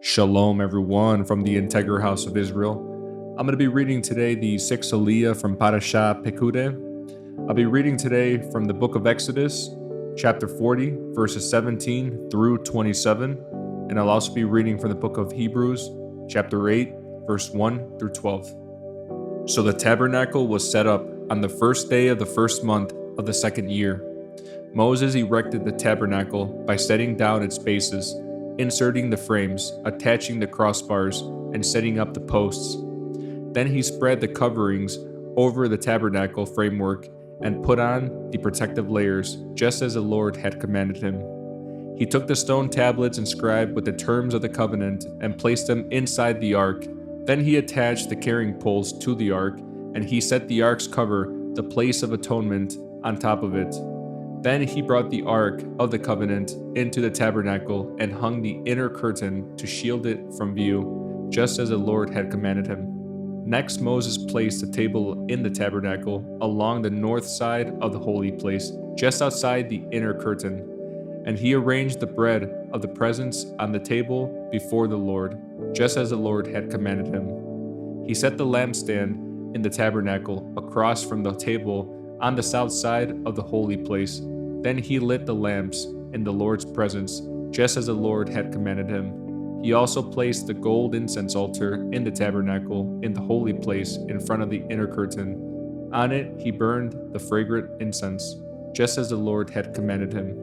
Shalom, everyone, from the Integral House of Israel. I'm going to be reading today the 6th Aliyah from Parashah Pekudei. I'll be reading today from the book of Exodus, chapter 40, verses 17 through 27, and I'll also be reading from the book of Hebrews, chapter 8, verse 1 through 12. So the tabernacle was set up on the first day of the first month of the second year. Moses erected the tabernacle by setting down its bases, inserting the frames, attaching the crossbars, and setting up the posts. Then he spread the coverings over the tabernacle framework and put on the protective layers, just as the Lord had commanded him. He took the stone tablets inscribed with the terms of the covenant and placed them inside the ark. Then he attached the carrying poles to the ark, and he set the ark's cover, the place of atonement, on top of it. Then he brought the Ark of the Covenant into the tabernacle and hung the inner curtain to shield it from view, just as the Lord had commanded him. Next, Moses placed the table in the tabernacle along the north side of the holy place, just outside the inner curtain. And he arranged the bread of the presence on the table before the Lord, just as the Lord had commanded him. He set the lampstand in the tabernacle across from the table on the south side of the holy place. Then he lit the lamps in the Lord's presence, just as the Lord had commanded him. He also placed the gold incense altar in the tabernacle in the holy place in front of the inner curtain. On it he burned the fragrant incense, just as the Lord had commanded him.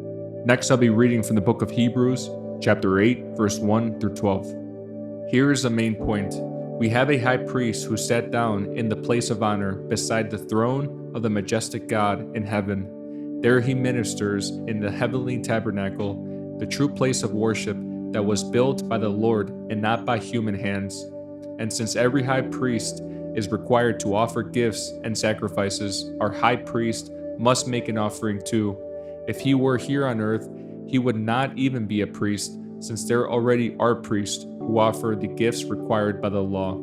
Next I'll be reading from the book of Hebrews, chapter 8, verse 1 through 12. Here is the main point. We have a high priest who sat down in the place of honor beside the throne of the majestic God in heaven. There he ministers in the heavenly tabernacle, the true place of worship that was built by the Lord and not by human hands. And since every high priest is required to offer gifts and sacrifices, our high priest must make an offering too. If he were here on earth, he would not even be a priest, since there already are priests who offer the gifts required by the law.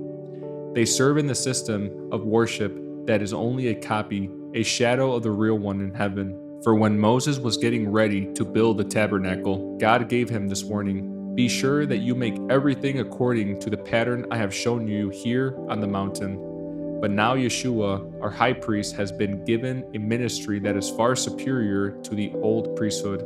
They serve in the system of worship that is only a copy, a shadow of the real one in heaven. For when Moses was getting ready to build the tabernacle, God gave him this warning: "Be sure that you make everything according to the pattern I have shown you here on the mountain." But now Yeshua, our high priest, has been given a ministry that is far superior to the old priesthood,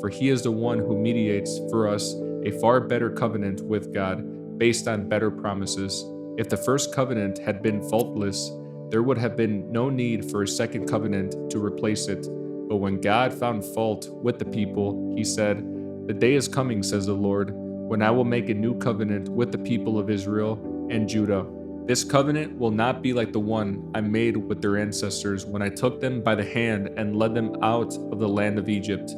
for he is the one who mediates for us a far better covenant with God, based on better promises. If the first covenant had been faultless, there would have been no need for a second covenant to replace it. But when God found fault with the people, he said, "The day is coming, says the Lord, when I will make a new covenant with the people of Israel and Judah. This covenant will not be like the one I made with their ancestors when I took them by the hand and led them out of the land of Egypt.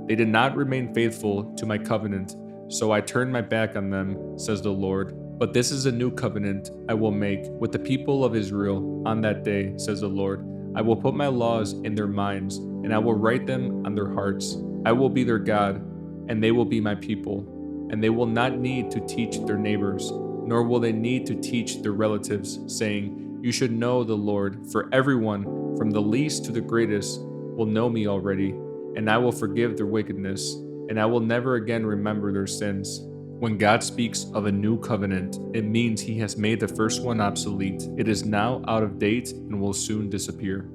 They did not remain faithful to my covenant, so I turned my back on them, says the Lord. But this is a new covenant I will make with the people of Israel on that day, says the Lord. I will put my laws in their minds, and I will write them on their hearts. I will be their God, and they will be my people. And they will not need to teach their neighbors, nor will they need to teach their relatives, saying, 'You should know the Lord,' for everyone, from the least to the greatest, will know me already, and I will forgive their wickedness, and I will never again remember their sins." When God speaks of a new covenant, it means he has made the first one obsolete. It is now out of date and will soon disappear.